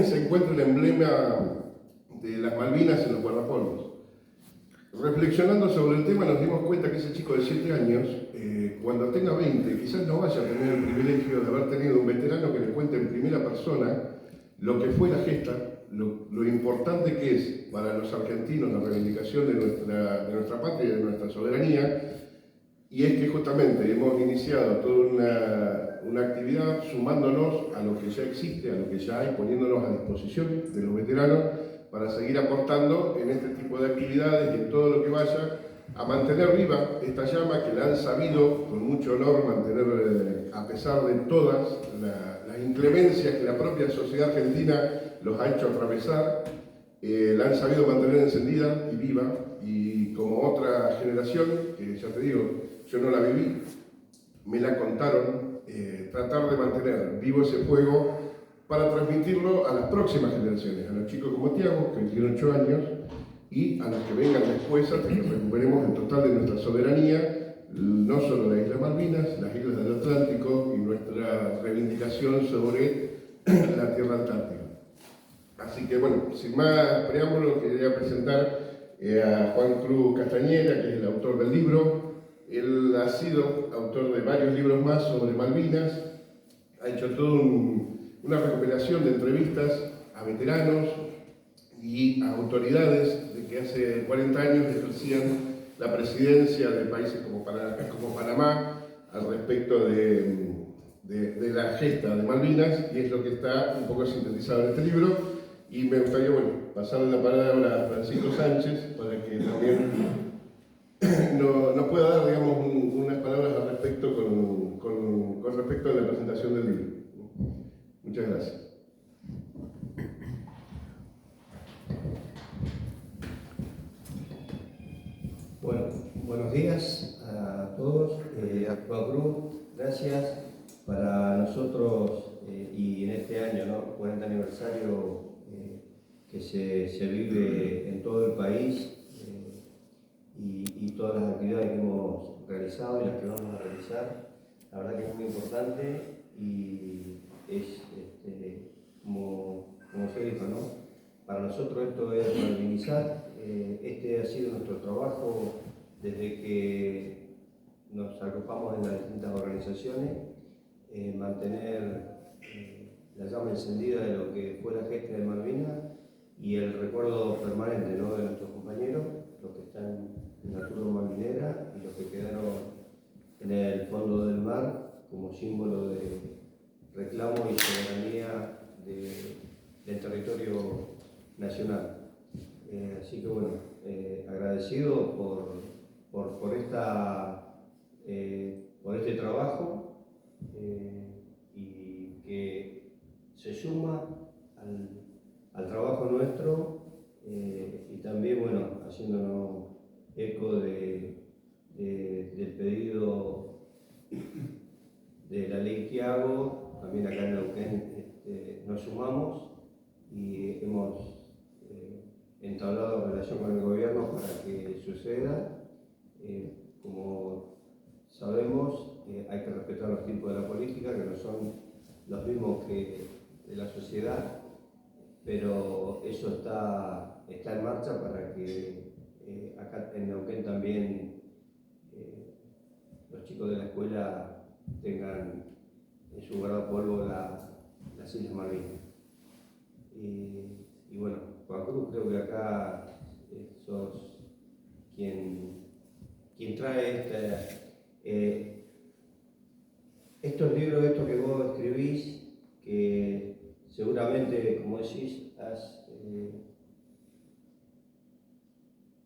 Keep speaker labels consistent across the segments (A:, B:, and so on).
A: se encuentra el emblema de las Malvinas en los guardapolvos. Reflexionando sobre el tema nos dimos cuenta que ese chico de 7 años, cuando tenga 20, quizás no vaya a tener el privilegio de haber tenido un veterano que le cuente en primera persona lo que fue la gesta, lo importante que es para los argentinos la reivindicación de nuestra patria y de nuestra soberanía, y es que justamente hemos iniciado toda una actividad sumándonos a lo que ya existe, a lo que ya hay, poniéndonos a disposición de los veteranos para seguir aportando en este tipo de actividades y en todo lo que vaya a mantener viva esta llama que la han sabido con mucho honor mantener, a pesar de todas las inclemencias que la propia sociedad argentina los ha hecho atravesar, la han sabido mantener encendida y viva, y como otra generación, que ya te digo, yo no la viví, me la contaron, tratar de mantener vivo ese fuego para transmitirlo a las próximas generaciones, a los chicos como Tiago, que tiene 8 años, y a los que vengan después hasta que recuperemos el total de nuestra soberanía, no solo la isla Malvinas, las islas del Atlántico y nuestra reivindicación sobre la tierra antártica. Así que bueno, sin más preámbulos, quería presentar a Juan Cruz Castañeda, que es el autor del libro. Él ha sido autor de varios libros más sobre Malvinas, ha hecho toda una recopilación de entrevistas a veteranos y a autoridades de que hace 40 años ejercían la presidencia de países como Panamá al respecto de la gesta de Malvinas, y es lo que está un poco sintetizado en este libro. Y me gustaría, bueno, pasarle la palabra a Francisco Sánchez para que también nos pueda dar, digamos, unas palabras al respecto con respecto a la presentación del libro. Muchas gracias.
B: Bueno, buenos días a todos. A Juan Cruz, gracias. Para nosotros, y en este año, ¿no? 40 aniversario que se vive en todo el país, y todas las actividades que hemos realizado y las que vamos a realizar, la verdad que es muy importante y es, como se dijo, ¿no? Para nosotros esto es malvinizar. Este ha sido nuestro trabajo desde que nos agrupamos en las distintas organizaciones, mantener la llama encendida de lo que fue la gesta de Malvinas y el recuerdo permanente, ¿no? De nuestros compañeros, los que están en la turba malvinera y los que quedaron en el fondo del mar como símbolo de reclamo y soberanía del territorio nacional. Así que bueno, agradecido por este trabajo, y que se suma al trabajo nuestro, y también, bueno, haciéndonos eco del pedido de la ley Tiago. También acá en Neuquén nos sumamos y hemos entablado relación con el gobierno para que suceda. Como sabemos, hay que respetar los tiempos de la política, que no son los mismos que de la sociedad, pero eso está en marcha para que acá en Neuquén también los chicos de la escuela tengan en su guardapolvo las Islas Malvinas. Y bueno, Juan Cruz, creo que acá sos quien trae estos libros, estos que vos escribís, que seguramente, como decís,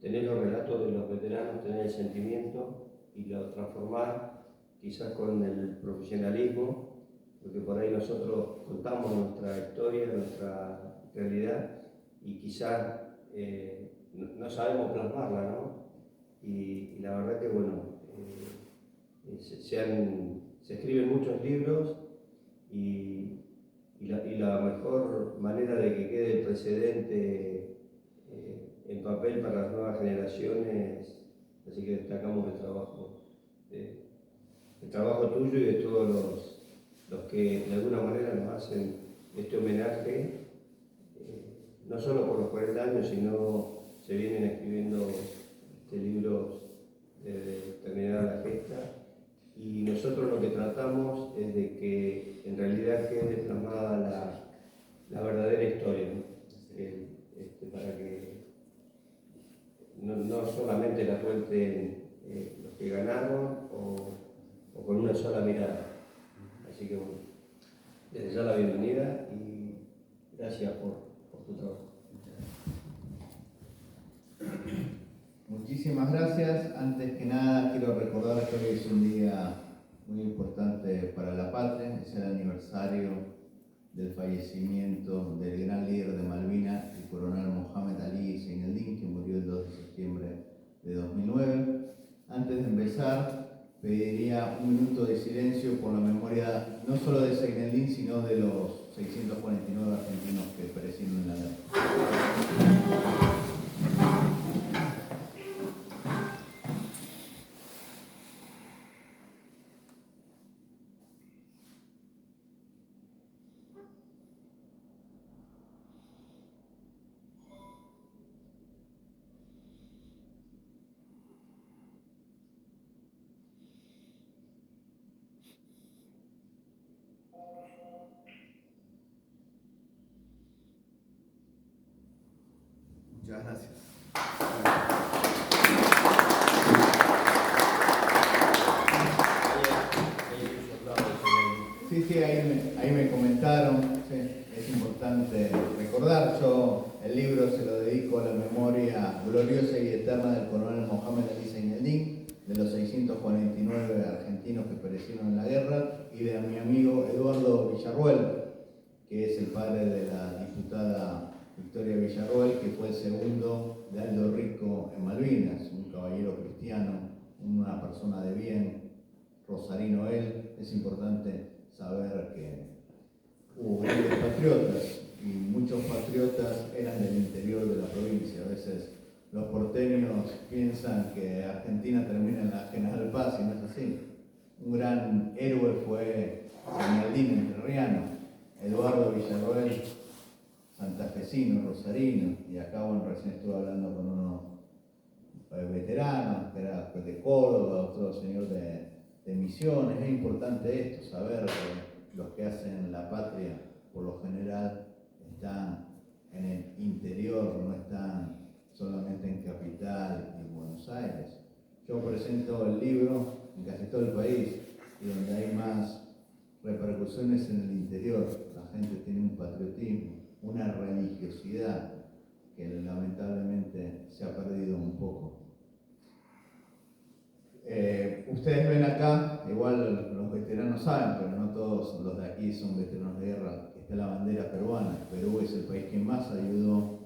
B: tenés los relatos de los veteranos, tenés el sentimiento y lo transformás quizás con el profesionalismo, porque por ahí nosotros contamos nuestra historia, nuestra realidad, y quizás no sabemos plasmarla, ¿no? Y la verdad que, bueno, se escriben muchos libros, y la mejor manera de que quede el precedente en papel para las nuevas generaciones, así que destacamos el trabajo tuyo y de todos los que de alguna manera nos hacen este homenaje no solo por los 40 años, sino se vienen escribiendo libros desde terminada la gesta, y nosotros lo que tratamos es de que en realidad quede plasmada la verdadera historia, ¿no? Para que no solamente la cuenten los que ganaron o con una sola mirada. Así que bueno, desde ya la bienvenida y gracias por tu trabajo.
C: Muchísimas gracias. Antes que nada quiero recordar que hoy es un día muy importante para la patria, es el aniversario del fallecimiento del gran líder de Malvinas, el coronel Mohamed Ali Zainuddin, que murió el 2 de septiembre de 2009. Antes de empezar, pediría un minuto de silencio por la memoria no solo de Zainuddin, sino de los 649 argentinos que perecieron en la guerra. Muchas gracias. Sí, ahí me comentaron. Sí, es importante recordar. Yo el libro se lo dedico a la memoria gloriosa y eterna del coronel Mohamed Ali Zainuddin, de los 649 argentinos que perecieron en la guerra, y de mi amigo Eduardo Villarruel, que es el padre de la diputada Victoria Villarruel, que fue el segundo de Aldo Rico en Malvinas, un caballero cristiano, una persona de bien, rosarino él. Es importante saber que hubo grandes patriotas, y muchos patriotas eran del interior de la provincia. A veces los porteños piensan que Argentina termina en la General Paz, y no es así. Un gran héroe fue Zainuddin entrerriano, Eduardo Villarroel, santafesino, rosarino, y acá recién estuve hablando con unos veteranos, que era de Córdoba, otro señor de Misiones. Es importante esto, saber que los que hacen la patria, por lo general, están en el interior, no están solamente en Capital y Buenos Aires. Yo presento el libro en casi todo el país, y donde hay más repercusiones en el interior. La gente tiene un patriotismo, una religiosidad que lamentablemente se ha perdido un poco. Ustedes ven acá, igual los veteranos saben, pero no todos los de aquí son veteranos de guerra, que está la bandera peruana. Perú es el país que más ayudó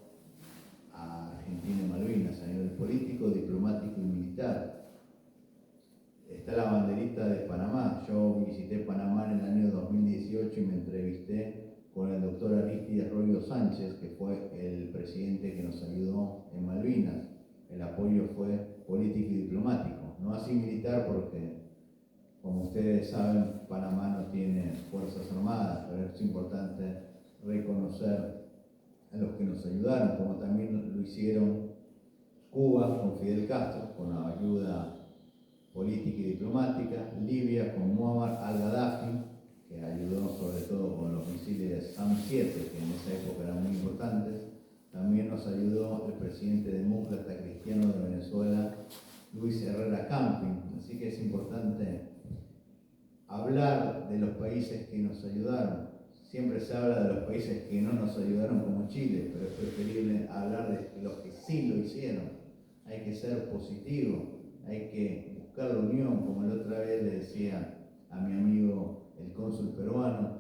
C: a Argentina y Malvinas a nivel político, diplomático y militar. Está la banderita de Panamá. Yo visité Panamá en el año 2018 y me entrevisté con el doctor Aristides Royo Sánchez, que fue el presidente que nos ayudó en Malvinas. El apoyo fue político y diplomático, no así militar, porque, como ustedes saben, Panamá no tiene fuerzas armadas, pero es importante reconocer a los que nos ayudaron, como también lo hicieron Cuba con Fidel Castro, con la ayuda política y diplomática, Libia con Muammar al-Gaddafi, que ayudó sobre todo con los misiles SAM-7, que en esa época eran muy importantes. También nos ayudó el presidente demócrata cristiano de Venezuela, Luis Herrera Camping. Así que es importante hablar de los países que nos ayudaron. Siempre se habla de los países que no nos ayudaron, como Chile, pero es preferible hablar de los que sí lo hicieron. Hay que ser positivo, hay que buscar la unión, como la otra vez le decía a mi amigo el cónsul peruano.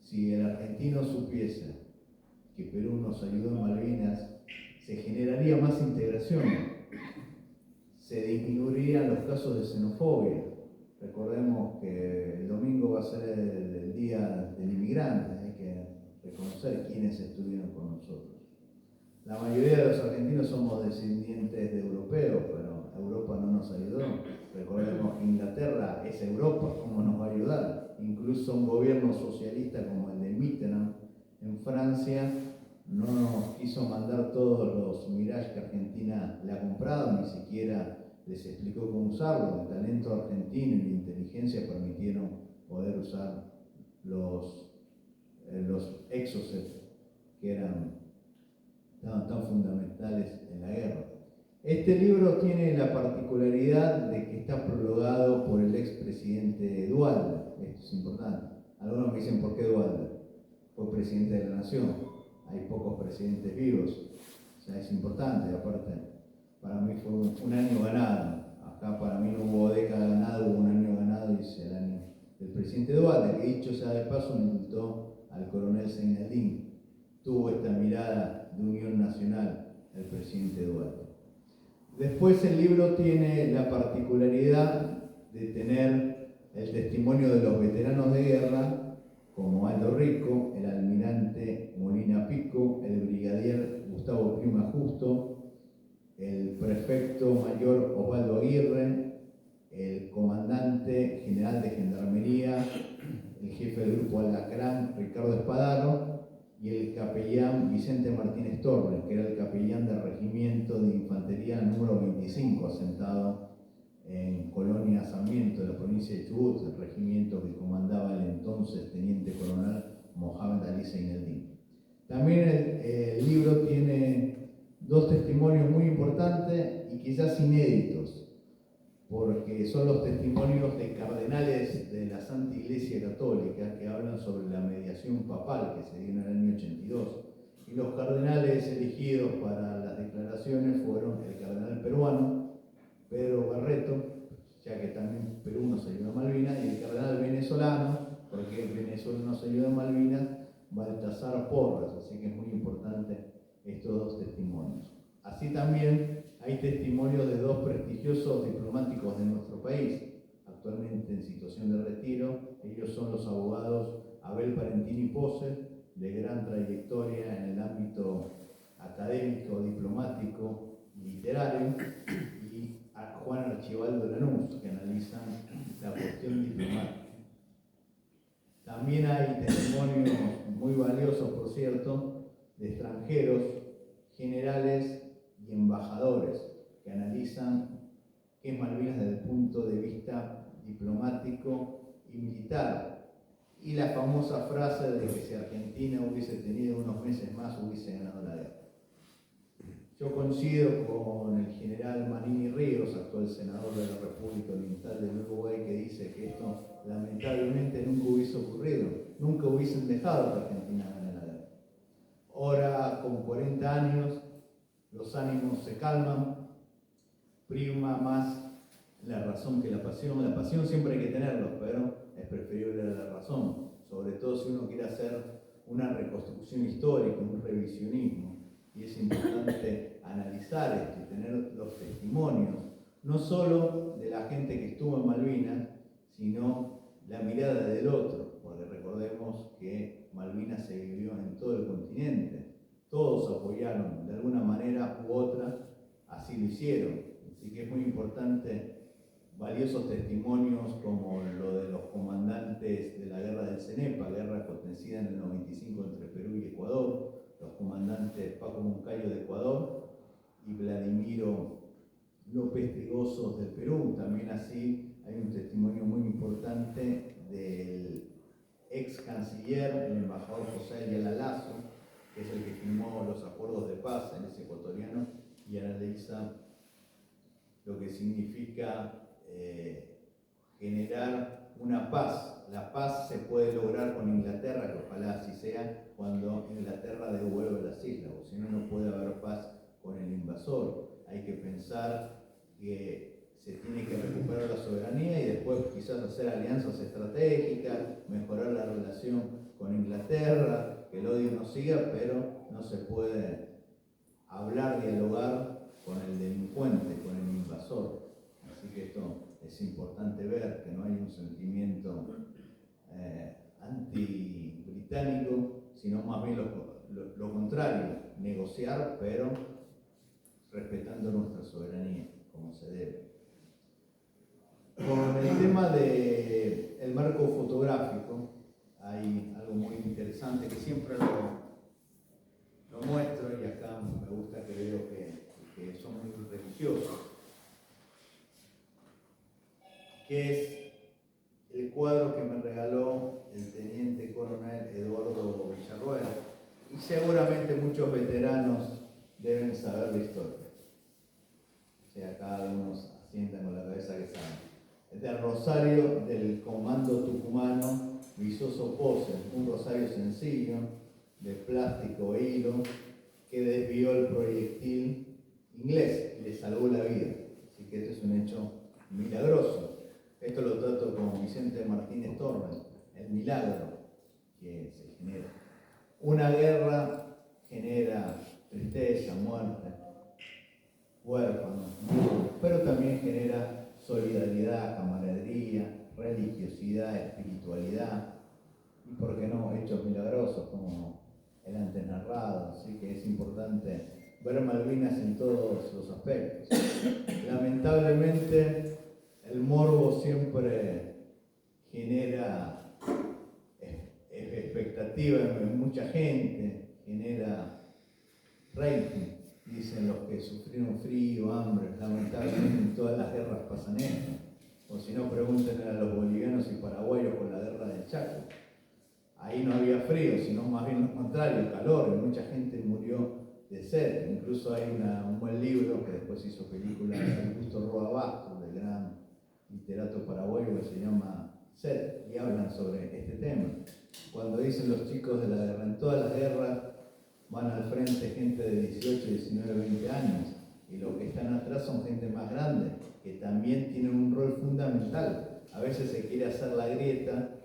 C: Si el argentino supiese que Perú nos ayudó en Malvinas, se generaría más integración, se disminuirían los casos de xenofobia. Recordemos que el domingo va a ser el Día del Inmigrante, hay que reconocer quiénes estuvieron con nosotros. La mayoría de los argentinos somos descendientes de europeos, pero Europa no nos ayudó. Recordemos que Inglaterra es Europa, ¿cómo nos va a ayudar? Incluso un gobierno socialista como el de Mitterrand en Francia no nos quiso mandar todos los Mirage que Argentina le ha comprado, ni siquiera les explicó cómo usarlo. El talento argentino y la inteligencia permitieron poder usar los Exocet, que estaban tan fundamentales en la guerra. Este libro tiene la particularidad de que está prologado por el expresidente Duhalde. Esto es importante. Algunos me dicen, ¿por qué Duhalde? Fue presidente de la Nación. Hay pocos presidentes vivos. O sea, es importante. Aparte, para mí fue un año ganado. Acá para mí no hubo década ganada, hubo un año ganado y es el año del presidente Duhalde, que dicho sea de paso, indultó al coronel Zeinaldín. Tuvo esta mirada de unión nacional el presidente Duhalde. Después el libro tiene la particularidad de tener el testimonio de los veteranos de guerra, como Aldo Rico, el almirante Molina Pico, el brigadier Gustavo Prima Justo, el prefecto mayor Osvaldo Aguirre, el comandante general de Gendarmería, el jefe del grupo Alacrán, Ricardo Espadaro, y el capellán Vicente Martínez Torres, que era el capellán del regimiento de infantería número 25, asentado en Colonia Sarmiento, de la provincia de Chubut, el regimiento que comandaba el entonces teniente coronel Mohamed Ali Zeinaldín. También el libro tiene dos testimonios muy importantes y quizás inéditos, porque son los testimonios de cardenales de la Santa Iglesia Católica que hablan sobre la mediación papal que se dio en el año 82. Y los cardenales elegidos para las declaraciones fueron el cardenal peruano, Pedro Barreto, ya que también Perú nos ayudó a Malvinas, y el cardenal venezolano, porque Venezuela nos ayudó a Malvinas, Baltasar Porras. Así que es muy importante estos dos testimonios. Así también hay testimonios de dos prestigiosos diplomáticos de nuestro país, actualmente en situación de retiro. Ellos son los abogados Abel Parentini Pose, de gran trayectoria en el ámbito académico, diplomático y literario, y a Juan Archibaldo Lanús, que analizan la cuestión diplomática. También hay testimonios muy valiosos, por cierto, de extranjeros, generales y embajadores que analizan qué es Malvinas desde el punto de vista diplomático y militar. Y la famosa frase de que si Argentina hubiese tenido unos meses más hubiese ganado la guerra. Yo coincido con el general Manini Ríos, actual senador de la República Oriental del Uruguay, que dice que esto lamentablemente nunca hubiese ocurrido, nunca hubiesen dejado que Argentina gane la guerra. Ahora, con 40 años, los ánimos se calman, prima más la razón que la pasión. La pasión siempre hay que tenerlo, pero es preferible la razón, sobre todo si uno quiere hacer una reconstrucción histórica, un revisionismo. Y es importante analizar esto y tener los testimonios, no solo de la gente que estuvo en Malvinas, sino la mirada del otro, porque recordemos que Malvinas se vivió en todo el continente. Todos apoyaron de alguna manera u otra, así lo hicieron. Así que es muy importante valiosos testimonios como lo de los comandantes de la guerra del Cenepa, guerra acontecida en el 95 entre Perú y Ecuador, los comandantes Paco Moncayo de Ecuador y Vladimiro López Trigosos del Perú. También así hay un testimonio muy importante del ex canciller, el embajador José Ayala Lazo, que es el que firmó los acuerdos de paz, él es ecuatoriano, y analiza lo que significa generar una paz. La paz se puede lograr con Inglaterra, que ojalá así sea, cuando Inglaterra devuelve las islas, o si no, no puede haber paz con el invasor. Hay que pensar que se tiene que recuperar la soberanía y después quizás hacer alianzas estratégicas, mejorar la relación con Inglaterra, que el odio no siga, pero no se puede hablar, dialogar con el delincuente, con el invasor. Así que esto es importante ver, que no hay un sentimiento anti-británico, sino más bien lo contrario, negociar, pero respetando nuestra soberanía, como se debe. Con el tema del marco fotográfico, hay algo muy interesante que siempre lo seguramente muchos veteranos deben saber la historia. O sea, cada uno asienta con la cabeza que sabe. Es del rosario del comando tucumano Visoso Pose, un rosario sencillo de plástico e hilo que desvió el proyectil inglés y le salvó la vida. Así que esto es un hecho milagroso. Esto lo trato con Vicente Martínez Torres, el milagro que se genera. Una guerra genera tristeza, muerte, huérfanos, pero también genera solidaridad, camaradería, religiosidad, espiritualidad y, por qué no, hechos milagrosos como el antes narrado. Así que es importante ver Malvinas en todos los aspectos. Lamentablemente, el morbo siempre genera expectativa en mucha gente, genera rating. Dicen los que sufrieron frío, hambre, lamentablemente en todas las guerras pasan esto. O si no, pregúntenle a los bolivianos y paraguayos con la guerra del Chaco. Ahí no había frío, sino más bien lo contrario, calor, y mucha gente murió de sed. Incluso hay un buen libro que después hizo película de Augusto Roa Bastos, del gran literato paraguayo, que se llama Sed, y hablan sobre este tema. Cuando dicen los chicos de la guerra, en todas las guerras van al frente gente de 18, 19, 20 años, y los que están atrás son gente más grande, que también tienen un rol fundamental. A veces se quiere hacer la grieta,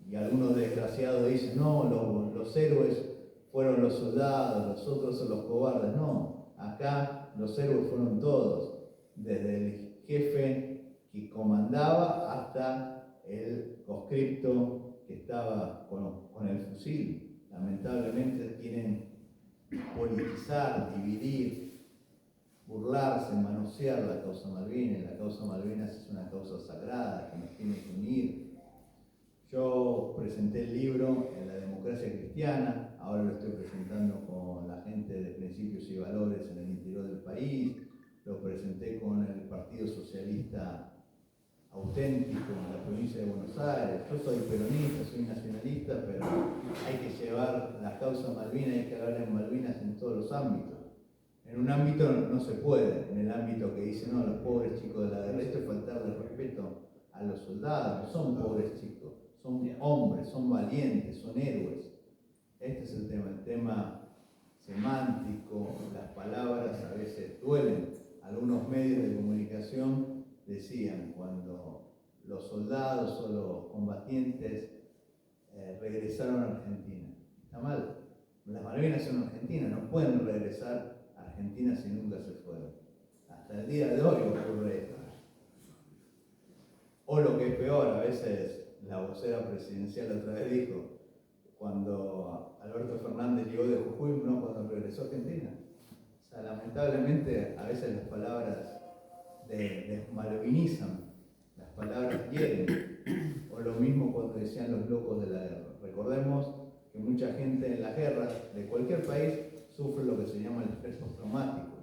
C: y algunos desgraciados dicen, no, los héroes fueron los soldados, los otros son los cobardes. No, acá los héroes fueron todos, desde el jefe que comandaba hasta el conscripto que estaba con el fusil. Lamentablemente quieren politizar, dividir, burlarse, manosear la causa Malvinas. La causa Malvinas es una causa sagrada que nos tiene que unir. Yo presenté el libro en la democracia cristiana, ahora lo estoy presentando con la gente de Principios y Valores en el interior del país, lo presenté con el Partido Socialista Auténtico en la provincia de Buenos Aires. Yo soy peronista, soy nacionalista, pero hay que llevar la causa Malvinas, hay que hablar en Malvinas en todos los ámbitos. En un ámbito no se puede, en el ámbito que dice, no, los pobres chicos de la guerra, esto es faltarle respeto a los soldados, no son pobres chicos, son hombres, son valientes, son héroes. Este es el tema semántico, las palabras a veces duelen. Algunos medios de comunicación decían, cuando los soldados o los combatientes regresaron a Argentina. Está mal, las Malvinas son argentinas, no pueden regresar a Argentina si nunca se fueron. Hasta el día de hoy ocurre esto. O lo que es peor, a veces la vocera presidencial otra vez dijo, cuando Alberto Fernández llegó de Jujuy, no cuando regresó a Argentina. O sea, lamentablemente a veces las palabras desmalvinizan, las palabras hieren. O lo mismo cuando decían los locos de la guerra. Recordemos que mucha gente en las guerras de cualquier país sufre lo que se llama el estrés postraumático.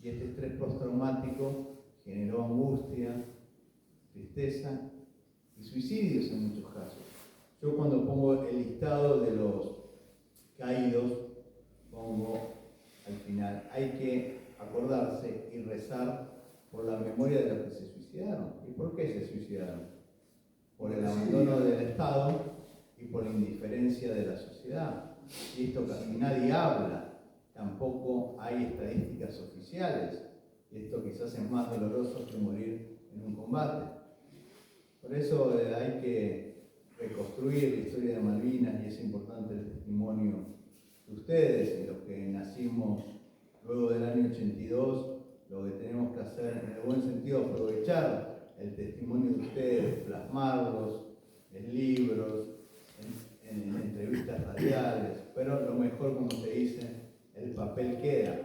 C: Y este estrés postraumático generó angustia, tristeza y suicidios en muchos casos. Yo cuando pongo el listado de los caídos, pongo al final, hay que acordarse y rezar por la memoria de los que se suicidaron. ¿Y por qué se suicidaron? Por el abandono del Estado y por la indiferencia de la sociedad. Y esto casi nadie habla, tampoco hay estadísticas oficiales. Y esto quizás es más doloroso que morir en un combate. Por eso hay que reconstruir la historia de Malvinas y es importante el testimonio de ustedes y los que nacimos luego del año 82. Lo que tenemos que hacer, en el buen sentido, aprovechar el testimonio de ustedes, plasmarlos en libros, en entrevistas radiales, pero lo mejor, como se dice, el papel queda.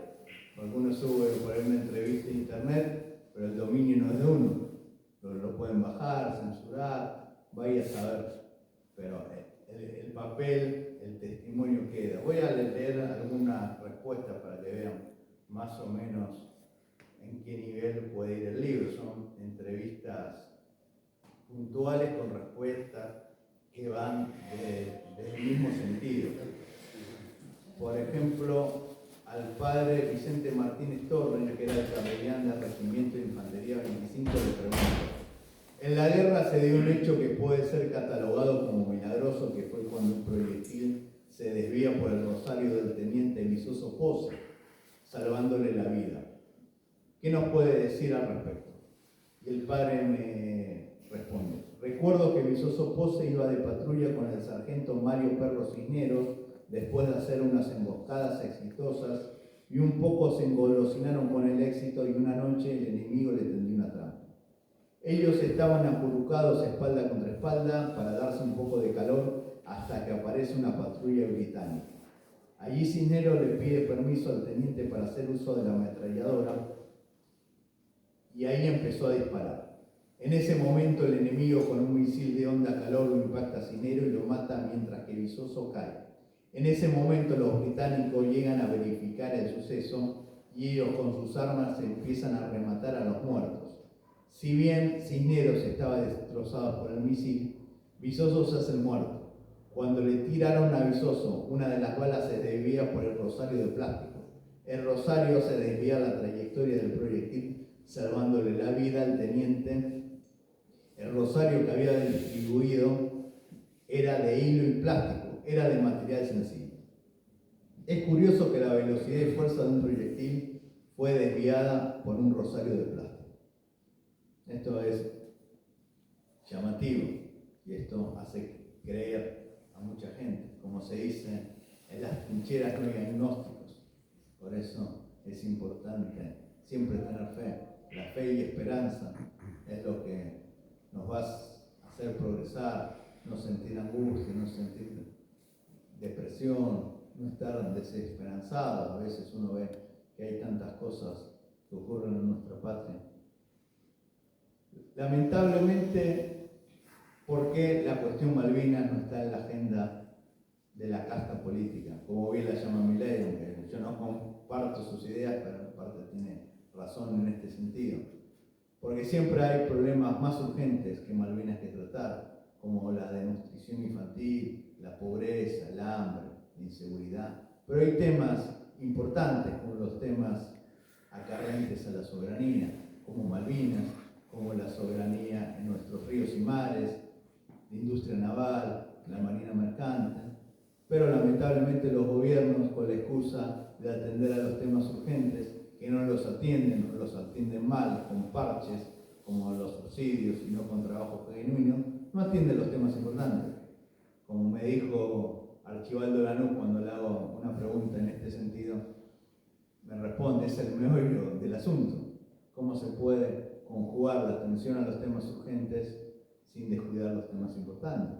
C: Porque uno sube por ahí una entrevista a internet, pero el dominio no es de uno. Lo pueden bajar, censurar, vaya a saber. Pero el papel, el testimonio queda. Voy a leer algunas respuestas para que vean más o menos en qué nivel puede ir el libro. Son entrevistas puntuales con respuestas que van del mismo sentido. por ejemplo, al padre Vicente Martínez Torres, que era el capellán del Regimiento de Infantería 25, le pregunto: en la guerra se dio un hecho que puede ser catalogado como milagroso, que fue cuando un proyectil se desvía por el rosario del teniente Vizoso Pose, salvándole la vida. ¿Qué nos puede decir al respecto? Y el padre me responde: recuerdo que Vizoso Pose iba de patrulla con el sargento Mario Perro Cisneros después de hacer unas emboscadas exitosas, y un poco se engolosinaron con el éxito, y una noche el enemigo le tendió una trampa. Ellos estaban acurrucados espalda contra espalda para darse un poco de calor hasta que aparece una patrulla británica. Allí Cisneros le pide permiso al teniente para hacer uso de la ametralladora, y ahí empezó a disparar. En ese momento el enemigo con un misil de onda calor lo impacta a Cisneros y lo mata mientras que Vizoso cae. En ese momento los británicos llegan a verificar el suceso y ellos con sus armas empiezan a rematar a los muertos. Si bien Cisneros estaba destrozado por el misil, Vizoso se hace el muerto. Cuando le tiraron a Vizoso, una de las balas se desvía por el rosario de plástico. El rosario se desvía la trayectoria del proyectil, salvándole la vida al teniente. El rosario que había distribuido era de hilo y plástico, era de material sencillo. Es curioso que la velocidad y fuerza de un proyectil fue desviada por un rosario de plástico. Esto es llamativo y esto hace creer a mucha gente. Como se dice, en las trincheras no hay agnósticos. Por eso es importante siempre tener fe. La fe y esperanza es lo que nos va a hacer progresar, no sentir angustia, no sentir depresión, no estar desesperanzado. A veces uno ve que hay tantas cosas que ocurren en nuestra patria. Lamentablemente, ¿por qué la cuestión Malvinas no está en la agenda de la casta política? Como bien la llama Milei, aunque yo no comparto sus ideas, pero en parte tiene razón en este sentido. Porque siempre hay problemas más urgentes que Malvinas que tratar, como la desnutrición infantil, la pobreza, el hambre, la inseguridad. Pero hay temas importantes, como los temas acarreantes a la soberanía, como Malvinas, como la soberanía en nuestros ríos y mares, la industria naval, la marina mercante. Pero lamentablemente los gobiernos, con la excusa de atender a los temas urgentes, que no los atienden, o los atienden mal, con parches, como los subsidios y no con trabajo genuino, no atienden los temas importantes. Como me dijo Archibaldo Lanús cuando le hago una pregunta en este sentido, me responde: es el meollo del asunto. ¿Cómo se puede conjugar la atención a los temas urgentes sin descuidar los temas importantes?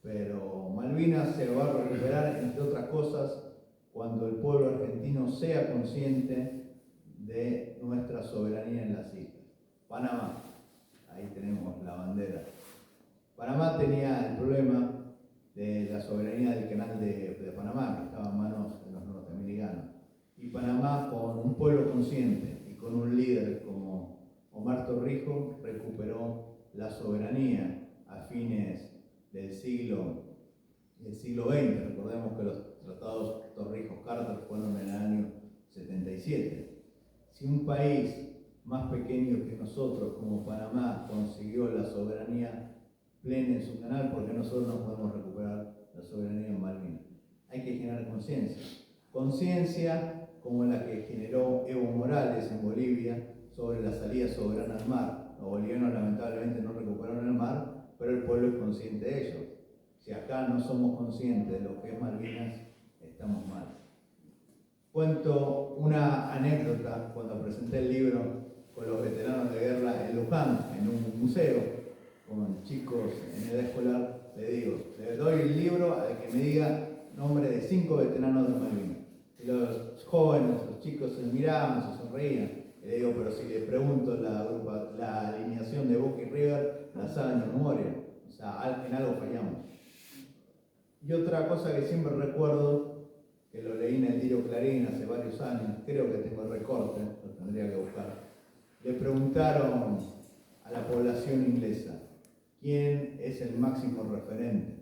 C: Pero Malvinas se va a recuperar, entre otras cosas, cuando el pueblo argentino sea consciente de nuestra soberanía en las islas. Panamá, ahí tenemos la bandera. Panamá tenía el problema de la soberanía del canal de Panamá, que estaba en manos de los norteamericanos. Y Panamá, con un pueblo consciente y con un líder como Omar Torrijos, recuperó la soberanía a fines del siglo XX. Recordemos que los tratados Torrijos-Carter fueron en el año 77. Si un país más pequeño que nosotros, como Panamá, consiguió la soberanía plena en su canal, ¿por qué nosotros no podemos recuperar la soberanía en Malvinas? Hay que generar conciencia. Conciencia como la que generó Evo Morales en Bolivia sobre la salida soberana al mar. Los bolivianos lamentablemente no recuperaron el mar, pero el pueblo es consciente de ello. Si acá no somos conscientes de lo que es Malvinas, estamos mal. Cuento una anécdota cuando presenté el libro con los veteranos de guerra en Luján, en un museo, con chicos en edad escolar. Le digo, le doy el libro al que me diga nombre de 5 veteranos de Malvinas. Y los jóvenes, los chicos se miraban, se sonreían. Y le digo, pero si le pregunto la alineación de Boca y River, la saben de memoria. O sea, en algo fallamos. Y otra cosa que siempre recuerdo, que lo leí en el diario Clarín hace varios años, creo que tengo el recorte, lo tendría que buscar. Le preguntaron a la población inglesa quién es el máximo referente,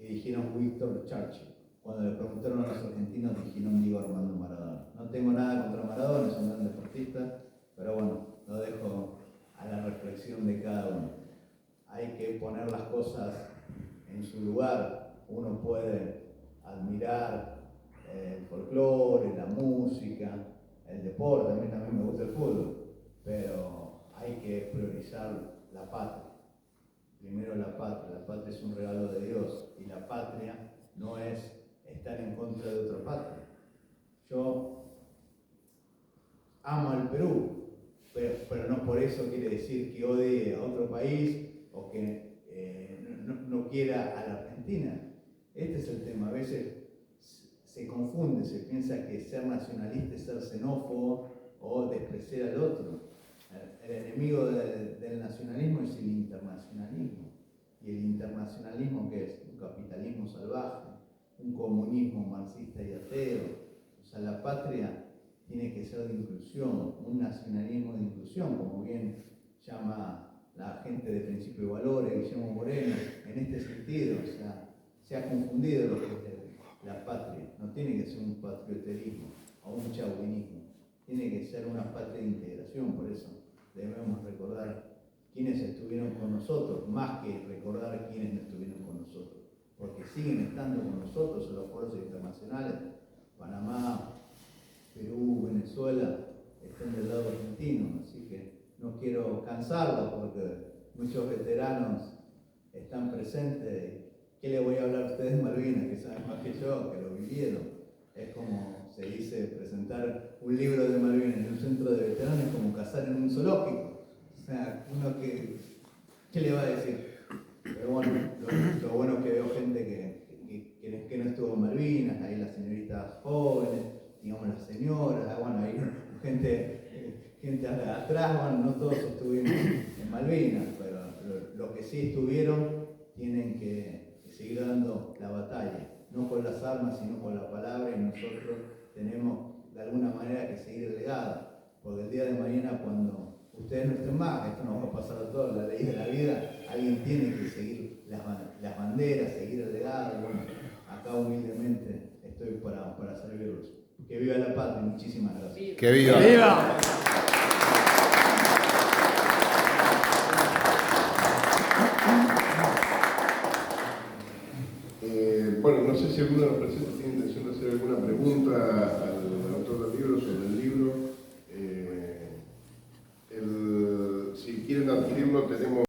C: y dijeron Winston Churchill. cuando le preguntaron a los argentinos dijeron Diego Armando Maradona. No tengo nada contra Maradona, es un gran deportista, pero bueno, lo dejo a la reflexión de cada uno. Hay que poner las cosas en su lugar. Uno puede admirar el folclore, la música, el deporte, a mí también me gusta el fútbol, pero hay que priorizar la patria. Primero la patria es un regalo de Dios y la patria no es estar en contra de otra patria. Yo amo al Perú, pero no por eso quiere decir que odie a otro país o que no quiera a la Argentina. Este es el tema. A veces se confunde, se piensa que ser nacionalista es ser xenófobo o despreciar al otro. El enemigo del nacionalismo es el internacionalismo. Y el internacionalismo, ¿qué es? Un capitalismo salvaje, un comunismo marxista y ateo. O sea, la patria tiene que ser de inclusión, un nacionalismo de inclusión, como bien llama la gente de Principio y Valores, Guillermo Moreno, en este sentido. O sea, se ha confundido lo que es la patria. No tiene que ser un patrioterismo o un chauvinismo, tiene que ser una patria de integración. Por eso debemos recordar quiénes estuvieron con nosotros, más que recordar quiénes no estuvieron con nosotros, porque siguen estando con nosotros en los foros internacionales. Panamá, Perú, Venezuela están del lado argentino, así que no quiero cansarlos porque muchos veteranos están presentes. ¿Qué le voy a hablar a ustedes de Malvinas, que saben más que yo, que lo vivieron? Es como se dice, presentar un libro de Malvinas en un centro de veteranos es como cazar en un zoológico. O sea, uno ¿qué le va a decir? Pero bueno, lo bueno es que veo gente que no estuvo en Malvinas, ahí las señoritas jóvenes, digamos las señoras, bueno, ahí gente atrás, bueno, no todos estuvimos en Malvinas, pero los que sí estuvieron tienen que seguir dando la batalla, no con las armas, sino con la palabra, y nosotros tenemos de alguna manera que seguir el legado, porque el día de mañana cuando ustedes no estén más, esto nos va a pasar a todos, la ley de la vida, alguien tiene que seguir las banderas, seguir el legado. Bueno, acá humildemente estoy para servirlos. Que viva la patria, muchísimas gracias.
D: ¡Que viva!
E: ¡Que viva!
A: Bueno, no sé si alguno de los presentes tiene intención de hacer alguna pregunta al autor del libro sobre el libro. Si quieren adquirirlo, tenemos